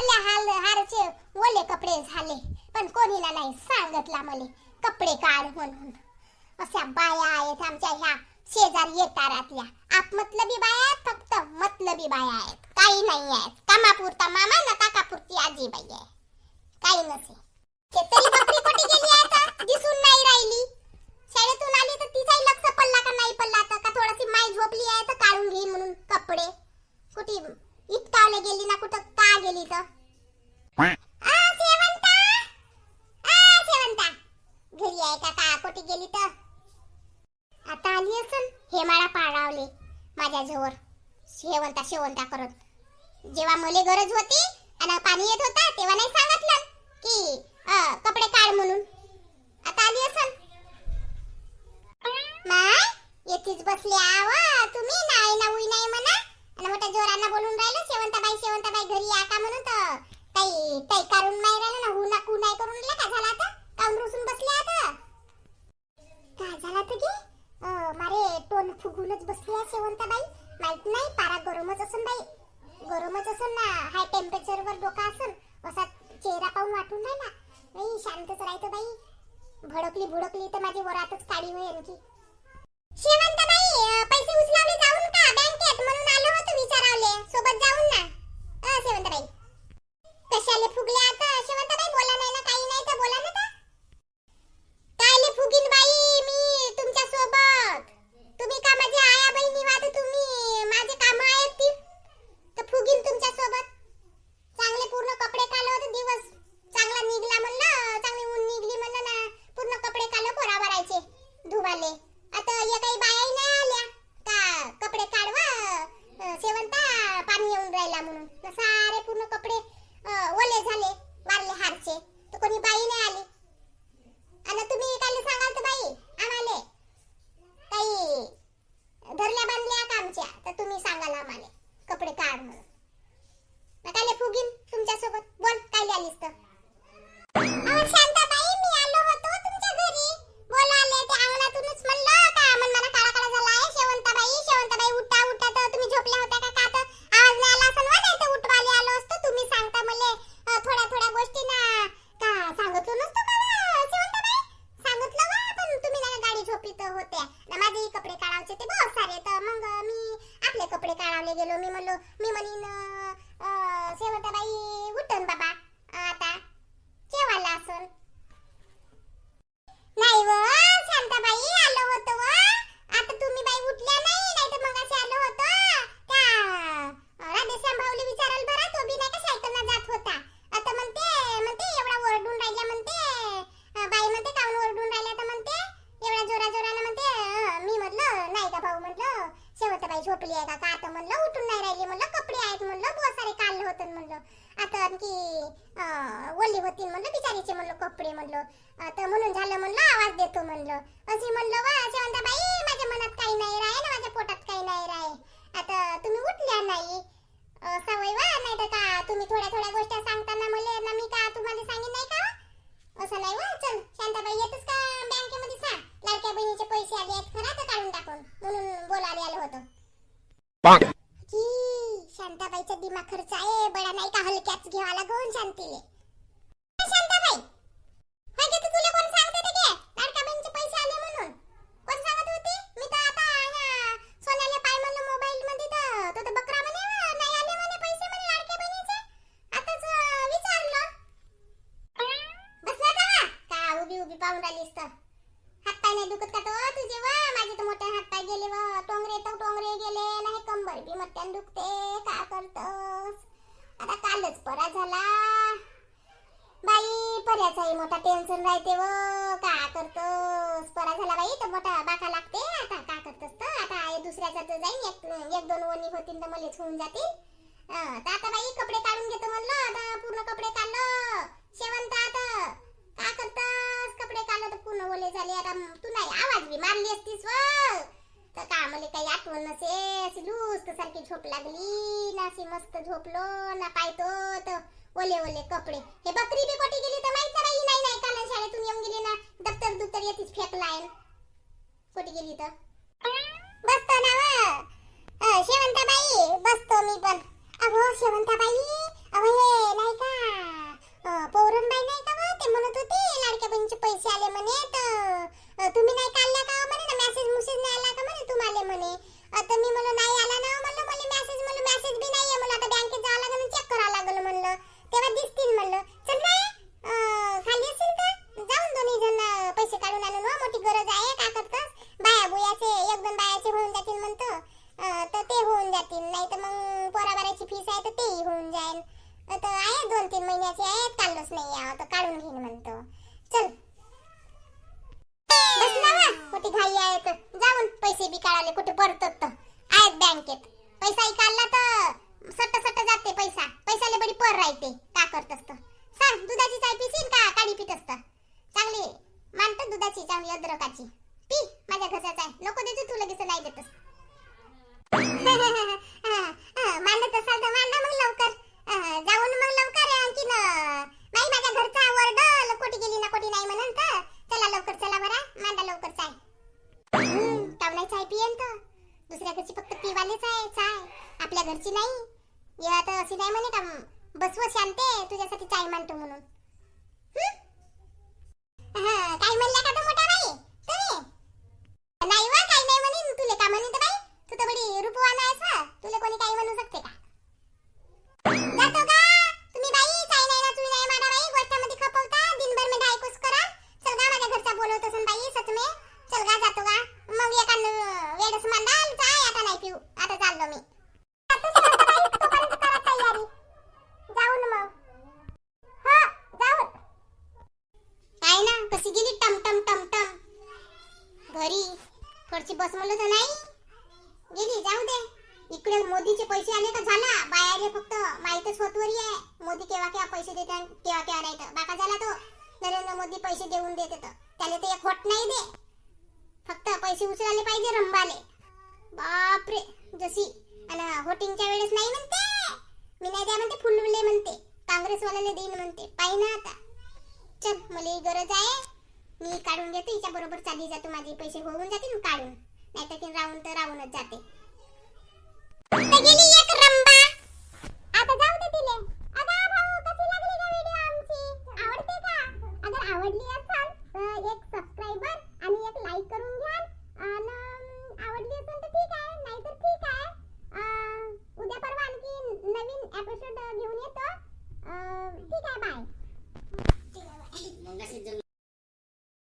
वाल्या हारचे ओले कपडे झाले, पण कोणीला नाही सांगितला मले कपडे काढ म्हणून. अशा बाया आहेत आमच्या ह्या शेजारी येतारातल्या. आप मतलबी बाया आहेत, फक्त मतलबी बाया आहेत, काही नाही आहेत. कामापुरता मामा ना काकापुरती आजीबाई आहे, काही नसे. ते तरी बकरी कोटी गेली आहे तर दिसून नाही राहिली. शाळेतून आली तर तिचाही लक्ष पडला का नाही पडला तर का थोडीशी माय झोपली आहे तर काढून घेईन म्हणून कपडे. कुठे इतकावले गेली ना, कुठं का गेली तर. शेवंता घरी आहे का कोटी गेली तर. आता आली असन हेमाळा पाळावले माझ्या जवळ शेवंता करत. जेव्हा मले गरज होती आणि पाणी येत होता तेव्हा नाही सांगितलं की कपडे काढ म्हणून. आता आली असन. माय येतीच बसले आव तुम्ही, नाही ना उई नाही म्हणा आणि मोठ्या जोरानं बोलून राहिलं शेवंताबाई घरी या का म्हणून. तर काही करून नाही राहिलं ना, हु ना कु नाही करून राहिलं. का झालं आता, काऊन रुसून बसले आता. काय झालं तर की मारे टोन फुगूनच बसली आहे शेवंताबाई. माहित नाही पारा गरमच असन बाई, गरमच असन ना, हाय टेम्परेचरवर डोका असन. असा चेहरा पाहून वाटून राहिला नाही शांतच राहतो बाई. भडकली तर माझी वरातच काढी होईल की. शेवंताबाई पैसे उचलावले जाऊन का बँकेत म्हणून आलो होतो विचारावले, सोबत जाऊन ना. शेवंताबाई कशाले फुगले आता शेवंताबाई, बोला नाही ना, काही नाही तर बोला ना. तर कायले फुगीन बाई मी तुमच्या सोबत. तुम्ही का माझे आया बहिणी वाद, तुम्ही माझे काम ऐकतील तर फुगीन तुमच्या सोबत. चांगले पूर्ण कपडे काढले होते, दिवस चांगला निघला म्हणलं, चांगली ऊन निघली म्हणलं ना, पूर्ण कपडे काढले बराबरायचे धुवाले. आता या काही बाया नाही आल्या का कपडे काढवा शेवंता पाणी येऊन राहिला म्हणून. सारे पूर्ण कपडे ओले झाले वारले हारचे, तर कोणी बाई नाही आली. आणि तुम्ही काय सांगाल तर बाई आम्हाले काही धरल्या बांधल्या का आमच्या, तर तुम्ही सांगाल आम्हाले कपडे काढ म्हणून. कायले फुगीन तुमच्या सोबत, बोल कायले आलीस तर. शांताबाई मी आलो होतो तुमच्या घरी बोलावले, ते अंगणातूनच म्हणलं का मन मला काळा झाला आहे. शेवंताबाई उठा तर तुम्ही झोपल्या होत्या का तर आवाज नाही आला असेल. नाही तर उठवाले आलो असतो. तुम्ही सांगता मले थोड्या गोष्टी ना, का सांगितलं नसतं का शेवंताबाई, सांगितलं वा, पण तुम्ही ना गाडी झोपीत होत्या ना, माझे कपडे काढायचे ते बहुत सारे, तर मग मी आपले कपडे काढावले गेलो. मी म्हणीन शेवंताबाई उठन बाबा आता जेवायला असन. नाही व शांताबाई आलो होतो व, आता तुम्ही बाई उठल्या नाही तर मग असे आलो होतो का राधेश्याम भाऊले विचाराल बरं, तो बी नाही का सायकलनं जात होता. आता म्हणते एवढा ओरडून राहिला म्हणते बाई, म्हणते काऊन ओरडून राहिला तर म्हणते एवढा जोरानं म्हणते. मी म्हटलं नाही का भाऊ, म्हटलं शेवंताबाई झोपली आहे का आता, म्हणलं उठून नाही राहिली, म्हणलं कपडे आहेत म्हणलं बहुत सारे काढले होते म्हणलं, आता आणखी ओली होती म्हणलं बिचारीचे म्हणलं कपडे म्हणलं, तर म्हणून झालं म्हणलं आवाज देतो म्हणलं. अशी म्हणलं वा शेवंताबाई माझ्या मनात काही नाही राहे ना, माझ्या पोटात काही नाही राहे. आता तुम्ही उठल्या नाही सवय वा, नाही तर का तुम्ही थोड्या गोष्टी सांगताना मला ना, मी का तुम्हाला सांगितलं नाही का असं नाही वा. चल शांताबाई येतच का बँकेमध्ये सांग, लाडक्या बहिणीचे पैसे आले आहेत खरा तर काढून टाकून म्हणून बोलायला आलो होतो. शांताबाईचा दिमाग खर्च आहे बडा, नाही का हलक्याच घ्यावा लागून शांतीले. शांताबाई हाय का तुला कोण सांगते ते की लाडक्या बहिणीचे पैसे आले म्हणून, कोण सांगत होती. मी तर आता सोन्याला पाय म्हणलं मोबाईल मध्ये तर बकरा म्हणे नाही आले म्हणे पैसे म्हणे लाडक्या बहिणीचे. आताच विचारलं बस ना का उभी पाहून राहिलीस तर. हातपाय नाही दुखत का तो तुझे वा, माझे तर मोठे हातपाय गेले वा, टोंगरे गेले नाही, कंबर बी मट्ट्यान दुखते. का करतस आता, कालच परा झाला बाई, पर्याचाही मोठा टेन्शन राहते व, का करतस परा झाला बाई तर मोठा बाका लागते. आता का करतस तर आता दुसऱ्याचा तर जाईन, एक दोन वणी होतील तर मलेच होऊन जातील. तर आता बाई कपडे काढून घेतो म्हणलं, आता पूर्ण कपडे काढलं शेवंत. आता का करतस कपडे काढलं तर पूर्ण ओले झाले. आता तू नाही आवाज बी मारली असतीस व, तर का मला काही आठवण नसे, अशी लूज सारखी झोप लागली ना, अशी मस्त झोपलो ना, पाहतो तर ओले कपडे. हे बकरी बी कोटी गेली तर माहित नाही काल शाळेतून येऊन गेली ना, दप्तर येतीच फेकलाय कोटी गेली तर. बसतो ना व शेवंताबाई, बसतो मी पण. अहो शेवंताबाई अहो हे नाही का पौरणबाई नाही का बा, ते म्हणत होते लाडक्या बहिणीचे पैसे आले म्हणे, तर तुम्ही नाही काढल्या का म्हणे ना, मेसेज नाही आला का म्हणे तुम्हाला म्हणे. आता मी म्हणलं नाही आला ना, म्हणलं मला मेसेज बी नाहीये, मला आता बँकेत जावं लागेल चेक करावं लागेल म्हणलं, तेव्हा दिसतील म्हणलं. चल बाय खाली असेल तर जाऊन दोन्ही जण पैसे काढून आणून, मोठी गरज आहे. का करतस बाया बुयाचे एक दोन बायाचे होऊन जातील म्हणतो, तर ते होऊन जातील, नाही तर मग पोराबाराची फीस आहे तर तेही होऊन जाईल. आता आहे 2-3 महिन्याचे आहेत, काढलोच नाही आहे तर काढून घेईन म्हणतो. चल बस ना वा, मोठी घाई आहे तर जाऊन पैसे बी काढाले, कुठे पडतात तर आहेत बँकेत. पैसा काढला तर सट्ट जाते पैसा, पैसाले बडी पर राहते. का करतस तर सांग, दुधाची चाय पिशील का काढी पित असतं? चांगली मानत दुधाची, चांगली अद्रकाची पी, माझ्या घरचा चाय नको देतो तू, लगेच नाही देतस. मानत असाल तर मांडा मग लवकर, जाऊन मग लवकर. आणखीन बाई माझ्या घरचा वरडल, कोटी गेली ना कोटी नाही म्हणून, तर चला लवकर चला बरा, मांडा लवकर चाय. टावणार चाय पियन तर दुसऱ्या घरची फक्त पिवालेच आहे चाय, आपल्या घरची नाही. या आता अशी नाही म्हणे का बसव शांते तुझ्यासाठी चाय मांडतो म्हणून. काय म्हणल्या का तो मोठा बाई तुम्ही? नाही वा काही नाही म्हणे, तुले का म्हणे बाई, तू तर बडी रूपवान आहेस वा, तुला कोणी काही म्हणू शकते का? जातो का तुम्ही बाई, चाय नाही ना चुई नाही मारा बाई, गोष्टामध्ये खपवता दिनभर में ढाईकुस करा. चल गा माझ्या घरचा बोलवत असून बाई सच में, चल गा जातो का मग एका वेडस मांडाल चाय, आता नाही पिऊ, आता चाललो मी. जाऊन मग हा जाऊन काय ना, कशी गेली टम टम टम टम घरी. थोडीशी बस म्हणलं तर नाही गेली, जाऊ दे. इकडे मोदीचे पैसे आले तर झाला, बायाले फक्त माहीतच होतवरी आहे मोदी केव्हा पैसे देतात केव्हा नाही. तर बाका झाला तो नरेंद्र मोदी पैसे देऊन देते, तर त्याला ते एक होट नाही दे, फक्त पैसे उचलायला पाहिजे रंबाले. बापरे जशी आणि होटिंगच्या वेळेस नाही म्हणते, मी नाही द्या म्हणते, फुलले म्हणते, काँग्रेसवाल्याला देईन म्हणते. पाहि ना आता, चल मला गरज आहे, मी काढून घेते, हिच्या बरोबर चालली जातो, माझे पैसे होऊन जातील काढून, नाहीतर राहून तर राहूनच जाते. गेली